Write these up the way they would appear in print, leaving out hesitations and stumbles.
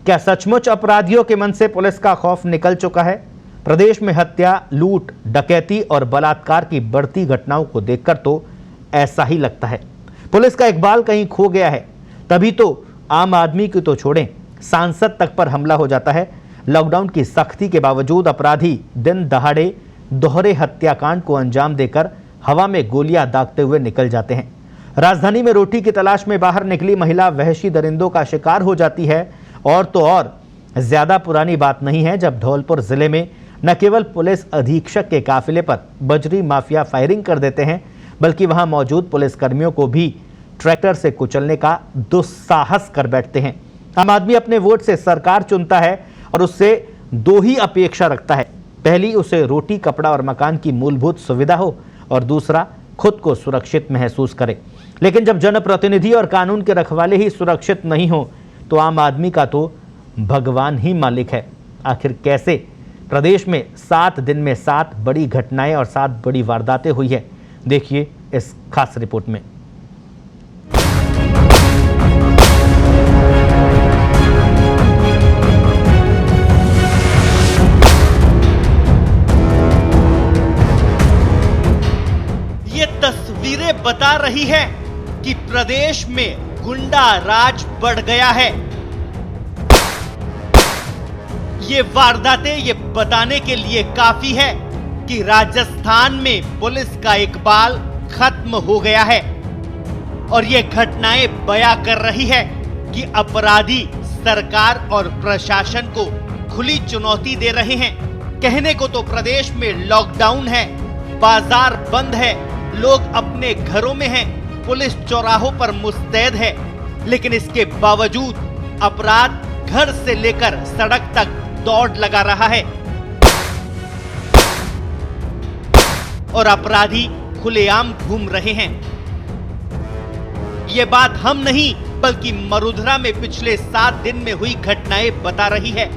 क्या सचमुच अपराधियों के मन से पुलिस का खौफ निकल चुका है? प्रदेश में हत्या, लूट, डकैती और बलात्कार की बढ़ती घटनाओं को देखकर तो ऐसा ही लगता है पुलिस का इकबाल कहीं खो गया है। तभी तो आम आदमी की तो छोड़ें, सांसद तक पर हमला हो जाता है। लॉकडाउन की सख्ती के बावजूद अपराधी दिन दहाड़े दोहरे हत्याकांड को अंजाम देकर हवा में गोलियां दागते हुए निकल जाते हैं। राजधानी में रोटी की तलाश में बाहर निकली महिला वहशी दरिंदों का शिकार हो जाती है। और तो और ज्यादा पुरानी बात नहीं है जब धौलपुर जिले में न केवल पुलिस अधीक्षक के काफिले पर बजरी माफिया फायरिंग कर देते हैं, बल्कि वहां मौजूद पुलिसकर्मियों को भी ट्रैक्टर से कुचलने का दुस्साहस कर बैठते हैं। आम आदमी अपने वोट से सरकार चुनता है और उससे दो ही अपेक्षा रखता है। पहली, उसे रोटी, कपड़ा और मकान की मूलभूत सुविधा हो और दूसरा, खुद को सुरक्षित महसूस करे। लेकिन जब जनप्रतिनिधि और कानून के रखवाले ही सुरक्षित नहीं हो तो आम आदमी का तो भगवान ही मालिक है। आखिर कैसे प्रदेश में 7 दिन में 7 बड़ी घटनाएं और 7 बड़ी वारदातें हुई है, देखिए इस खास रिपोर्ट में। ये तस्वीरें बता रही है कि प्रदेश में गुंडा राज बढ़ गया है। ये वारदातें ये बताने के लिए काफी है कि राजस्थान में पुलिस का इकबाल खत्म हो गया है और ये घटनाएं बयां कर रही है कि अपराधी सरकार और प्रशासन को खुली चुनौती दे रहे हैं। कहने को तो प्रदेश में लॉकडाउन है, बाजार बंद है, लोग अपने घरों में हैं, पुलिस चौराहों पर मुस्तैद है, लेकिन इसके बावजूद अपराध घर से लेकर सड़क तक दौड़ लगा रहा है और अपराधी खुलेआम घूम रहे हैं। ये बात हम नहीं बल्कि मरुधरा में पिछले 7 दिन में हुई घटनाएं बता रही है।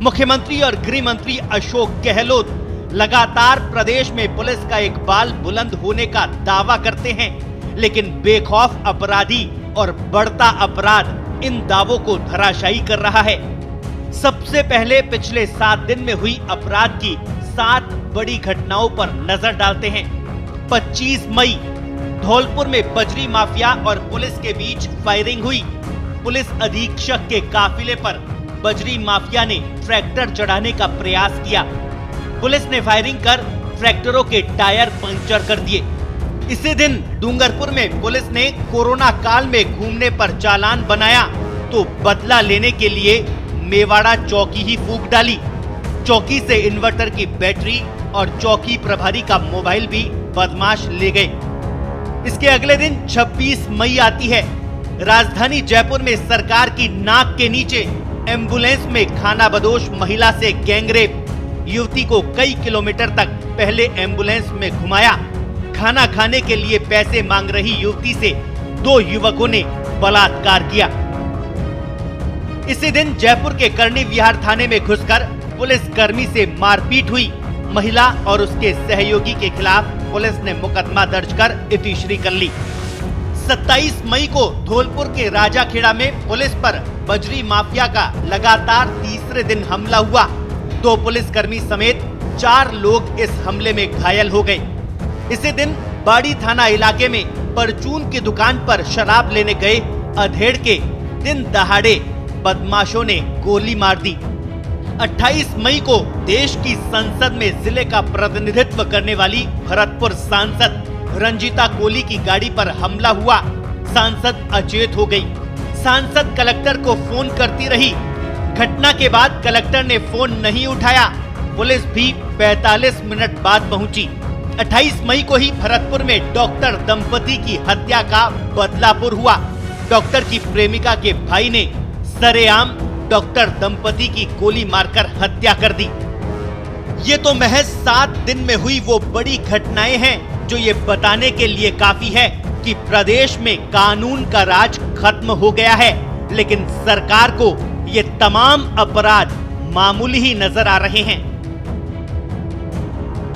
मुख्यमंत्री और गृह मंत्री अशोक गहलोत लगातार प्रदेश में पुलिस का इकबाल बुलंद होने का दावा करते हैं, लेकिन बेखौफ अपराधी और बढ़ता अपराध इन दावों को धराशायी कर रहा है। सबसे पहले पिछले 7 दिन में हुई अपराध की 7 बड़ी घटनाओं पर नजर डालते हैं। 25 मई धौलपुर में बजरी माफिया और पुलिस के बीच फायरिंग हुई। पुलिस अधीक्षक के काफिले पर बजरी माफिया ने ट्रैक्टर चढ़ाने का प्रयास किया। पुलिस ने फायरिंग कर ट्रैक्टरों के टायर पंक्चर कर दिए। इसी दिन डूंगरपुर में पुलिस ने कोरोना काल में घूमने पर चालान बनाया तो बदला लेने के लिए मेवाड़ा चौकी ही फूंक डाली। चौकी से इन्वर्टर की बैटरी और चौकी प्रभारी का मोबाइल भी बदमाश ले गए। इसके अगले दिन 26 मई आती है। राजधानी जयपुर में सरकार की नाक के नीचे एम्बुलेंस में खानाबदोश महिला से गैंगरेप। युवती को कई किलोमीटर तक पहले एम्बुलेंस में घुमाया। खाना खाने के लिए पैसे मांग रही युवती से 2 युवकों ने बलात्कार किया। इसी दिन जयपुर के करनी विहार थाने में घुसकर पुलिस कर्मी से मारपीट हुई। महिला और उसके सहयोगी के खिलाफ पुलिस ने मुकदमा दर्ज कर इतिश्री कर ली। 27 मई को धौलपुर के राजाखेड़ा में पुलिस पर बजरी माफिया का लगातार तीसरे दिन हमला हुआ। 2 पुलिसकर्मी समेत 4 लोग इस हमले में घायल हो गए। इसी दिन बाड़ी थाना इलाके में परचून की दुकान पर शराब लेने गए अधेड़ के दिन दहाड़े बदमाशों ने गोली मार दी। 28 मई को देश की संसद में जिले का प्रतिनिधित्व करने वाली भरतपुर सांसद रंजीता कोली की गाड़ी पर हमला हुआ। सांसद अचेत हो गई। सांसद कलेक्टर को फोन करती रही। घटना के बाद कलेक्टर ने फोन नहीं उठाया। पुलिस भी 45 मिनट बाद पहुंची। 28 मई को ही भरतपुर में डॉक्टर दंपति की हत्या का बदलापुर हुआ। डॉक्टर की प्रेमिका के भाई ने सरेआम डॉक्टर दंपति की गोली मारकर हत्या कर दी। ये तो महज 7 दिन में हुई वो बड़ी घटनाएं हैं जो ये बताने के लिए काफी है कि प्रदेश में कानून का राज खत्म हो गया है, लेकिन सरकार को ये तमाम अपराध मामूली ही नजर आ रहे हैं।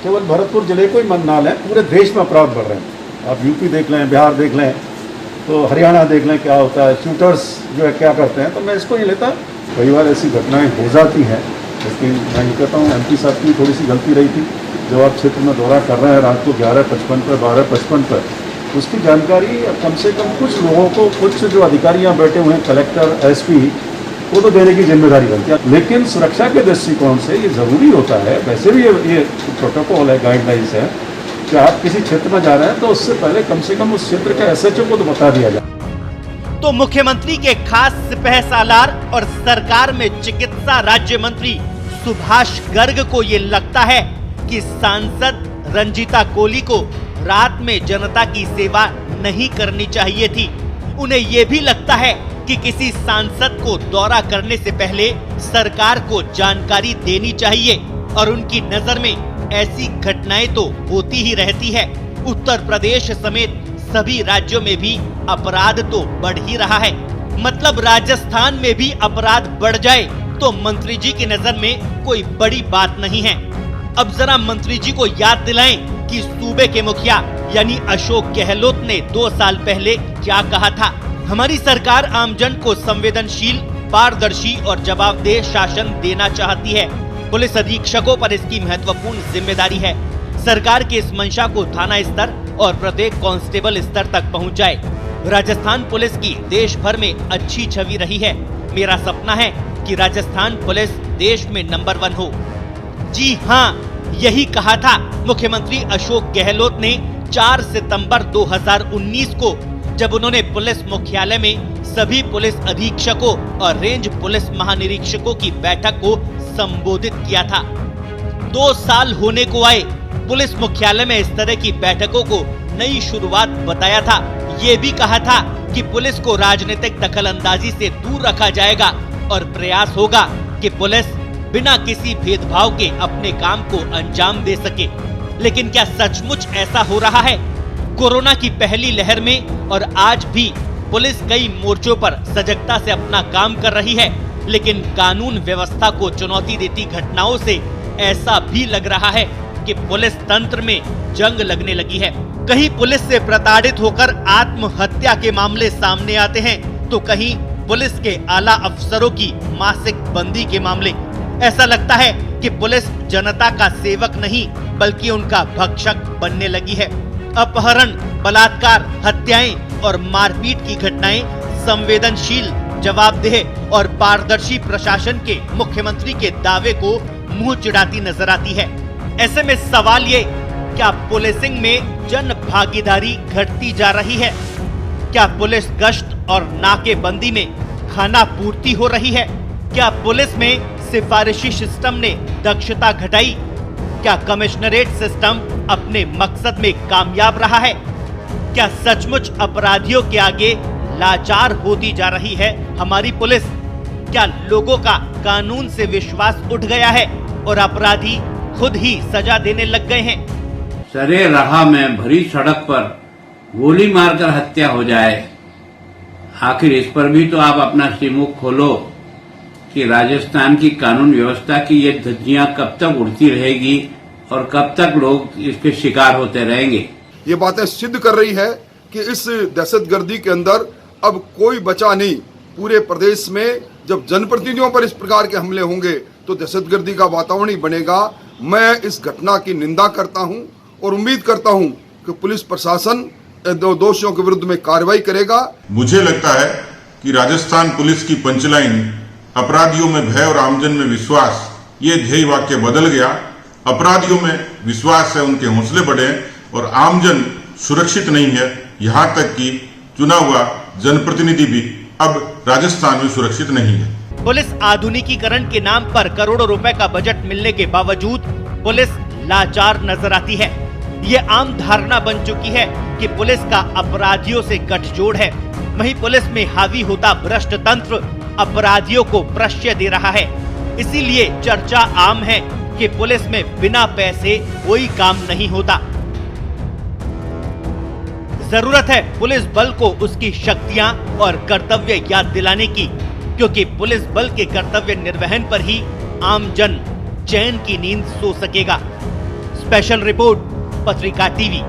केवल भरतपुर जिले को ही मनाल है, पूरे देश में अपराध बढ़ रहे हैं। आप यूपी देख लें, बिहार देख लें, तो हरियाणा देख लें क्या होता है, शूटर्स जो है क्या करते हैं। तो मैं इसको ये लेता कई बार ऐसी घटनाएं हो जाती हैं, लेकिन मैं ये कहता हूँ MP साहब की थोड़ी सी गलती रही थी। जब आप क्षेत्र में दौरा कर रहे हैं रात को 11:55 पर 12:55 पर, उसकी जानकारी कम से कम कुछ लोगों को, कुछ जो अधिकारी यहाँ बैठे हुए हैं, कलेक्टर, SP, वो तो देने की जिम्मेदारी बनती है। लेकिन सुरक्षा के दृष्टिकोण से ये ज़रूरी होता है, वैसे भी ये प्रोटोकॉल है, गाइडलाइंस है कि आप किसी क्षेत्र में जा रहे हैं तो उससे पहले कम से कम उस क्षेत्र के SHO को तो बता दिया जाए। तो मुख्यमंत्री के खास सिपह सालार और सरकार में चिकित्सा राज्य मंत्री सुभाष गर्ग को ये लगता है कि सांसद रंजीता कोली को रात में जनता की सेवा नहीं करनी चाहिए थी। उन्हें ये भी लगता है कि किसी सांसद को दौरा करने से पहले सरकार को जानकारी देनी चाहिए और उनकी नजर में ऐसी घटनाएं तो होती ही रहती है। उत्तर प्रदेश समेत सभी राज्यों में भी अपराध तो बढ़ ही रहा है। मतलब राजस्थान में भी अपराध बढ़ जाए तो मंत्री जी की नजर में कोई बड़ी बात नहीं है। अब जरा मंत्री जी को याद दिलाएं कि सूबे के मुखिया यानी अशोक गहलोत ने 2 साल पहले क्या कहा था। हमारी सरकार आमजन को संवेदनशील, पारदर्शी और जवाबदेह शासन देना चाहती है। पुलिस अधीक्षकों पर इसकी महत्वपूर्ण जिम्मेदारी है। सरकार की इस मंशा को थाना स्तर और प्रत्येक कांस्टेबल स्तर तक पहुंचाए। राजस्थान पुलिस की देश भर में अच्छी छवि रही है। मेरा सपना है कि राजस्थान पुलिस देश में नंबर 1 हो। जी हाँ, यही कहा था मुख्यमंत्री अशोक गहलोत ने 4 सितंबर 2019 को, जब उन्होंने पुलिस मुख्यालय में सभी पुलिस अधीक्षकों और रेंज पुलिस महानिरीक्षकों की बैठक को संबोधित किया था। 2 साल होने को आए, पुलिस मुख्यालय में इस तरह की बैठकों को नई शुरुआत बताया था। ये भी कहा था कि पुलिस को राजनीतिक दखलंदाजी से दूर रखा जाएगा और प्रयास होगा कि पुलिस बिना किसी भेदभाव के अपने काम को अंजाम दे सके। लेकिन क्या सचमुच ऐसा हो रहा है? कोरोना की पहली लहर में और आज भी पुलिस कई मोर्चों पर सजगता से अपना काम कर रही है, लेकिन कानून व्यवस्था को चुनौती देती घटनाओं से ऐसा भी लग रहा है कि पुलिस तंत्र में जंग लगने लगी है। कहीं पुलिस से प्रताड़ित होकर आत्महत्या के मामले सामने आते हैं तो कहीं पुलिस के आला अफसरों की मासिक बंदी के मामले। ऐसा लगता है कि पुलिस जनता का सेवक नहीं बल्कि उनका भक्षक बनने लगी है। अपहरण, बलात्कार, हत्याएं और मारपीट की घटनाएं संवेदनशील, जवाबदेह और पारदर्शी प्रशासन के मुख्यमंत्री के दावे को मुंह चिढ़ाती नजर आती है। ऐसे में सवाल ये, क्या पुलिसिंग में जन भागीदारी घटती जा रही है? क्या पुलिस गश्त और नाकेबंदी में खाना पूर्ति हो रही है? क्या पुलिस में सिफारिशी सिस्टम ने दक्षता घटाई? क्या कमिश्नरेट सिस्टम अपने मकसद में कामयाब रहा है? क्या सचमुच अपराधियों के आगे लाचार होती जा रही है हमारी पुलिस? क्या लोगों का कानून से विश्वास उठ गया है और अपराधी खुद ही सजा देने लग गए हैं? सरे राह में भरी सड़क पर गोली मारकर हत्या हो जाए, आखिर इस पर भी तो आप अपना सिमुख खोलो कि राजस्थान की कानून व्यवस्था की ये धज्जियां कब तक उड़ती रहेगी और कब तक लोग इसके शिकार होते रहेंगे। ये बातें सिद्ध कर रही है कि इस दहशतगर्दी के अंदर अब कोई बचा नहीं। पूरे प्रदेश में जब जनप्रतिनिधियों पर इस प्रकार के हमले होंगे तो दहशतगर्दी का वातावरण ही बनेगा। मैं इस घटना की निंदा करता हूं और उम्मीद करता हूं कि पुलिस प्रशासन दोषियों के विरुद्ध में कार्रवाई करेगा। मुझे लगता है कि राजस्थान पुलिस की पंचलाइन अपराधियों में भय और आमजन में विश्वास, ये ध्येय वाक्य बदल गया। अपराधियों में विश्वास है, उनके हौसले बढ़े और आमजन सुरक्षित नहीं है। यहाँ तक कि चुना हुआ जनप्रतिनिधि भी अब राजस्थान में सुरक्षित नहीं है। पुलिस आधुनिकीकरण के नाम पर करोड़ों रुपए का बजट मिलने के बावजूद पुलिस लाचार नजर आती है। ये आम धारणा बन चुकी है कि पुलिस का अपराधियों से गठजोड़ है। वहीं पुलिस में हावी होता भ्रष्ट तंत्र अपराधियों को प्रश्रय दे रहा है। इसीलिए चर्चा आम है कि पुलिस में बिना पैसे कोई काम नहीं होता। जरूरत है पुलिस बल को उसकी शक्तियां और कर्तव्य याद दिलाने की, क्योंकि पुलिस बल के कर्तव्य निर्वहन पर ही आम जन चैन की नींद सो सकेगा। स्पेशल रिपोर्ट, पत्रिका टीवी।